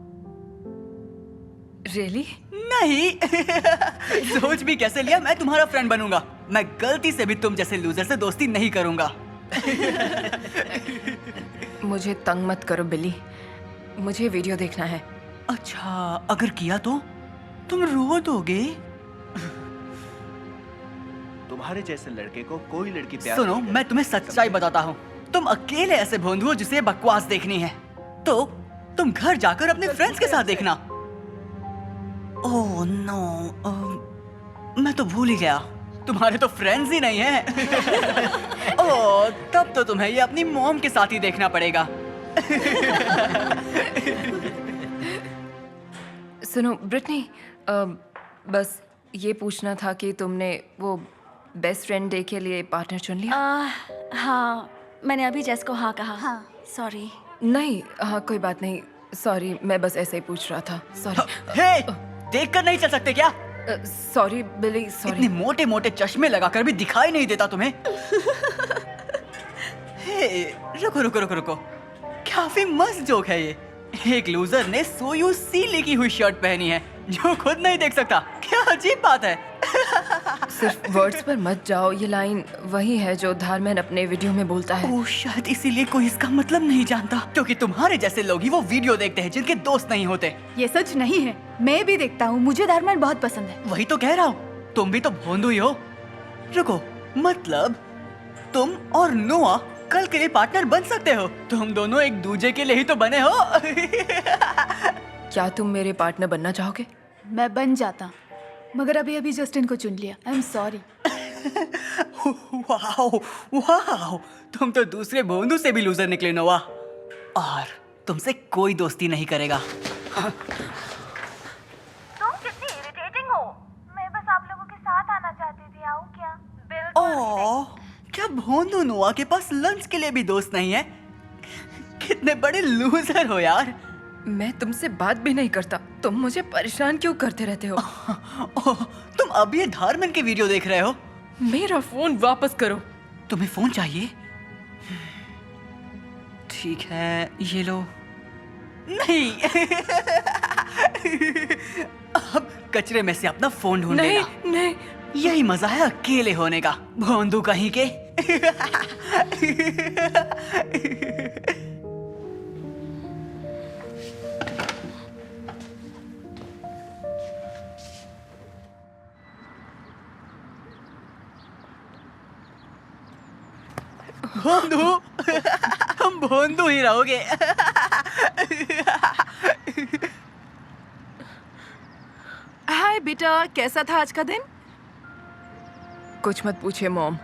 रियली? नहीं सोच भी कैसे लिया, मैं तुम्हारा फ्रेंड बनूंगा। मैं गलती से भी तुम जैसे लूजर से दोस्ती नहीं करूंगा। मुझे तंग मत करो बिली, मुझे वीडियो देखना है। अच्छा, अगर किया तो तुम रो दोगे? तुम्हारे जैसे लड़के को कोई लड़की प्यार सुनो, नहीं मैं तुम्हें सच्चाई बताता हूँ। तुम अकेले ऐसे भोंदू हो जिसे बकवास देखनी है, तो तुम घर जाकर अपने फ्रेंड्स के साथ देखना। ओह नो, मैं तो भूल ही गया, तुम्हारे तो फ्रेंड्स ही नहीं हैं। ओह, तब तो तुम्हें ये अपनी मॉम के साथ ही देखना पड़ेगा। सुनो ब्रिटनी, बस ये पूछना था कि तुमने वो बेस्ट फ्रेंड डे के लिए पार्टनर चुन लिया? हाँ, मैंने अभी जेस को हाँ कहा। हाँ, सॉरी। नहीं, हाँ कोई बात नहीं, सॉरी, मैं बस ऐसे ही पूछ रहा था। सॉरी। हे, देखकर नहीं चल सकते क्या? सॉरी बिली, सॉरी। इतने मोटे मोटे चश्मे लगाकर भी दिखाई नहीं देता तुम्हें? हे, रुको रुको रुको रुको, काफी मस्त जोक है ये। एक लूजर ने सोयूज सी लिखी हुई शर्ट पहनी है जो खुद नहीं देख सकता। क्या अजीब बात है। सिर्फ वर्ड्स पर मत जाओ, ये लाइन वही है जो धार्मन अपने वीडियो में बोलता है। ओह, शायद इसीलिए कोई इसका मतलब नहीं जानता, क्योंकि तुम्हारे जैसे लोग ही वो वीडियो देखते हैं जिनके दोस्त नहीं होते। ये सच नहीं है, मैं भी देखता हूँ, मुझे धर्मन बहुत पसंद है। वही तो कह रहा हूँ, तुम भी तो भोंदू ही हो। रुको, मतलब तुम और नोआ कल के लिए पार्टनर बन सकते हो? तुम दोनों एक दूसरे के लिए ही तो बने हो। क्या तुम मेरे पार्टनर बनना चाहोगे? मैं बन जाता, मगर अभी अभी जस्टिन को चुन लिया। I am sorry. Wow wow, तुम तो दूसरे भोंदू से भी लूजर निकले नोआ, और तुमसे कोई दोस्ती नहीं करेगा। तुम कितनी इरिटेटिंग हो। मैं बस आप लोगों के साथ आना चाहती थी, आऊं क्या? ओह, क्या भोंदू नोआ के पास लंच के लिए भी दोस्त नहीं है? कितने बड़े लूजर हो यार। मैं तुमसे बात भी नहीं करता, तुम मुझे परेशान क्यों करते रहते हो? तुम अभी ये धार्मन की वीडियो देख रहे हो? मेरा फोन वापस करो। तुम्हें फोन चाहिए? ठीक है, ये लो। नहीं। अब कचरे में से अपना फोन ढूंढ लेना। नहीं, यही मजा है अकेले होने का, भोंदू कहीं के। भोंदू, हम भोंदू ही रहोगे। हाय बेटा, कैसा था आज का दिन? कुछ मत पूछे मॉम।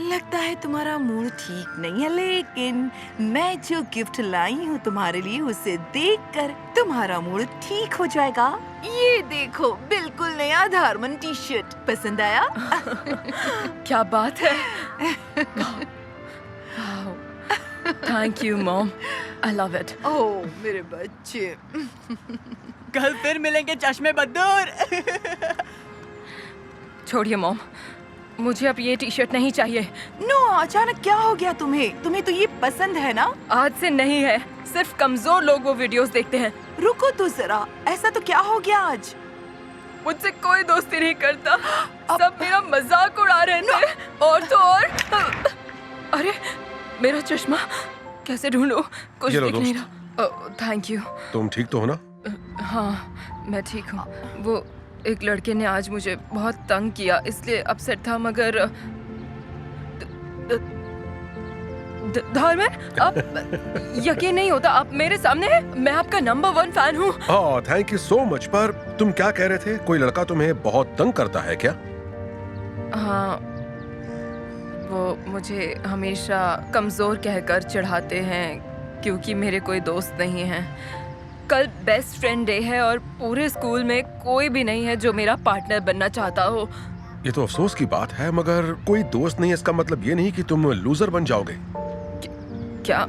लगता है तुम्हारा मूड ठीक नहीं है, लेकिन मैं जो गिफ्ट लाई हूँ तुम्हारे लिए उसे देखकर तुम्हारा मूड ठीक हो जाएगा। ये देखो, बिल्कुल नया धार्मन टी शर्ट, पसंद आया? क्या बात है। Thank you mom, I love it. Oh मेरे बच्चे। कल फिर मिलेंगे चश्मे बद्दूर। छोड़िए मॉम, मुझे अब ये टी शर्ट नहीं चाहिए। नो, अचानक क्या हो गया तुम्हें? तुम्हें तो ये पसंद है ना? आज से नहीं है, सिर्फ कमजोर लोग वो वीडियोस देखते हैं। रुको तो जरा, ऐसा तो क्या हो गया आज? मुझसे कोई दोस्ती नहीं करता, सब मेरा मजाक उड़ा रहे थे। और तो और, अरे मेरा चश्मा कैसे ढूंढूं? कुछ ये लो दिख नहीं रहा। Thank you. तुम ठीक तो हो ना? हाँ मैं ठीक हूँ। वो एक लड़के ने आज मुझे बहुत तंग किया, इसलिए अपसेट था, मगर धर्मेंद्र, आप यकीन नहीं होता, आप मेरे सामने हैं। मैं आपका नंबर 1 फैन हूँ। Oh thank you so much. पर तुम क्या कह रहे थे, कोई लड़का तुम्हें बहुत तंग करता है क्या? हाँ, वो मुझे हमेशा कमजोर कहकर चिढ़ाते हैं क्योंकि मेरे कोई दोस्त नहीं है। कल बेस्ट फ्रेंड डे है और पूरे स्कूल में कोई भी नहीं है जो मेरा पार्टनर बनना चाहता हो। ये तो अफसोस की बात है, मगर कोई दोस्त नहीं, इसका मतलब ये नहीं कि तुम लूजर बन जाओगे। क्या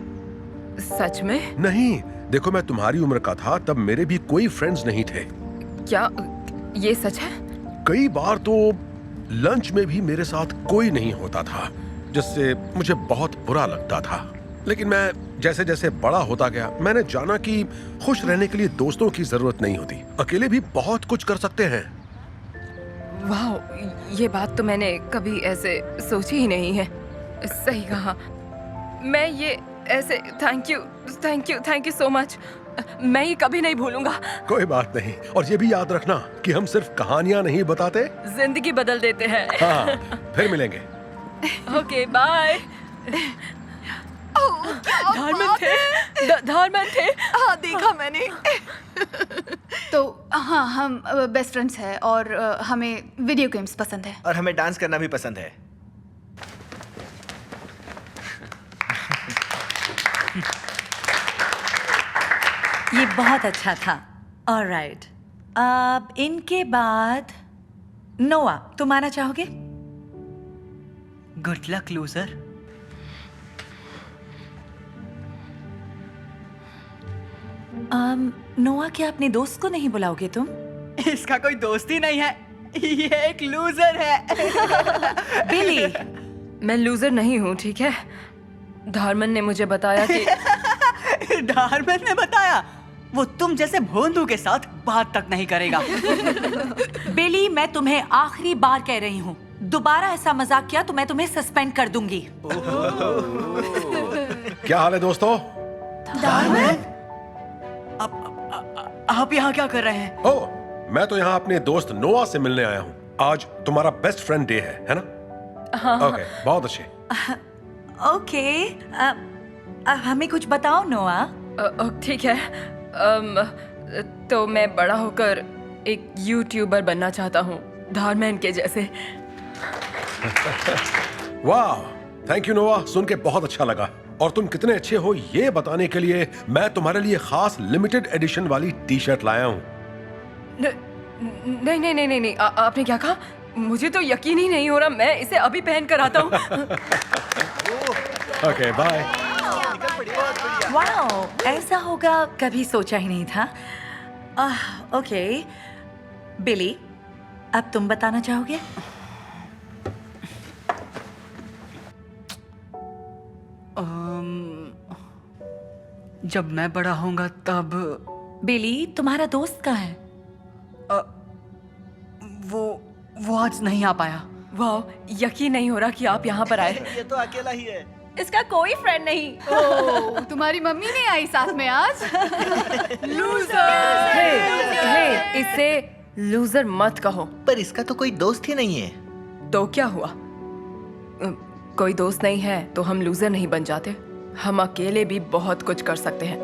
सच में? नहीं, देखो मैं तुम्हारी उम्र का था तब मेरे भी कोई फ्रेंड्स नहीं थे। क्या ये सच है? कई बार तो लंच में भी मेरे साथ कोई नहीं होता था, जिससे मुझे बहुत बुरा लगता था। लेकिन मैं जैसे जैसे बड़ा होता गया, मैंने जाना कि खुश रहने के लिए दोस्तों की जरूरत नहीं होती, अकेले भी बहुत कुछ कर सकते हैं। वाह, ये बात तो मैंने कभी ऐसे सोची ही नहीं है। सही कहा। मैं ये ऐसे थैंक यू सो मच। मैं ये कभी नहीं भूलूंगा। कोई बात नहीं, और ये भी याद रखना कि हम सिर्फ कहानियां नहीं बताते, जिंदगी बदल देते हैं। हाँ, फिर मिलेंगे। Okay bye. धर्मेंद्र थे। हाँ, देखा मैंने। तो हाँ, हम बेस्ट फ्रेंड्स हैं और हमें वीडियो गेम्स पसंद है और हमें डांस करना भी पसंद है। ये बहुत अच्छा था। ऑलराइट, अब इनके बाद नोआ, तुम आना चाहोगे? Good luck loser. नोआ, क्या अपने दोस्त को नहीं बुलाओगे तुम? इसका कोई दोस्त ही नहीं है, ये एक लूजर है। बिली, मैं लूजर नहीं हूँ, ठीक है? धर्मेंद्र ने मुझे बताया कि धर्मेंद्र ने बताया? वो तुम जैसे भोंदू के साथ बात तक नहीं करेगा। बिली, मैं तुम्हें आखिरी बार कह रही हूँ, दोबारा ऐसा मजाक किया तो मैं तुम्हें सस्पेंड कर दूंगी। क्या हाल है दोस्तों? धर्मेंद्र, आप यहाँ क्या कर रहे हैं? ओह, मैं तो यहाँ अपने दोस्त नोआ से मिलने आया हूँ। आज तुम्हारा बेस्ट फ्रेंड डे है ना? हाँ। ओके, बहुत अच्छे। ओके, हमें कुछ बताओ नोआ। ठीक है। तो मैं बड़ा होकर एक यूट्यूबर बनना चाहता हूँ, धर्मेंद्र के जैसे। वाह, थैंक यू नोआ, सुन के बहुत अच्छा लगा। और तुम कितने अच्छे हो ये बताने के लिए मैं तुम्हारे लिए खास लिमिटेड एडिशन वाली टी शर्ट लाया हूँ। नहीं, आपने क्या कहा? मुझे तो यकीन ही नहीं हो रहा। मैं इसे अभी पहन कर आता हूँ। Okay, bye. वाओ, ऐसा होगा कभी सोचा ही नहीं था। ओके बिली, अब तुम बताना चाहोगे? जब मैं बड़ा होऊंगा तब। बिली, तुम्हारा दोस्त कहाँ है? वो आज नहीं आ पाया। वाह, यकीन नहीं हो रहा कि आप यहाँ पर आए। ये तो अकेला ही है। इसका कोई फ्रेंड नहीं। ओह, तुम्हारी मम्मी नहीं आई साथ में आज? लूजर। हे, इसे लूजर मत कहो। पर इसका तो कोई दोस्त ही नहीं है। तो क्या हुआ? कोई दोस्त नहीं है तो हम लूजर नहीं बन जाते। हम अकेले भी बहुत कुछ कर सकते हैं।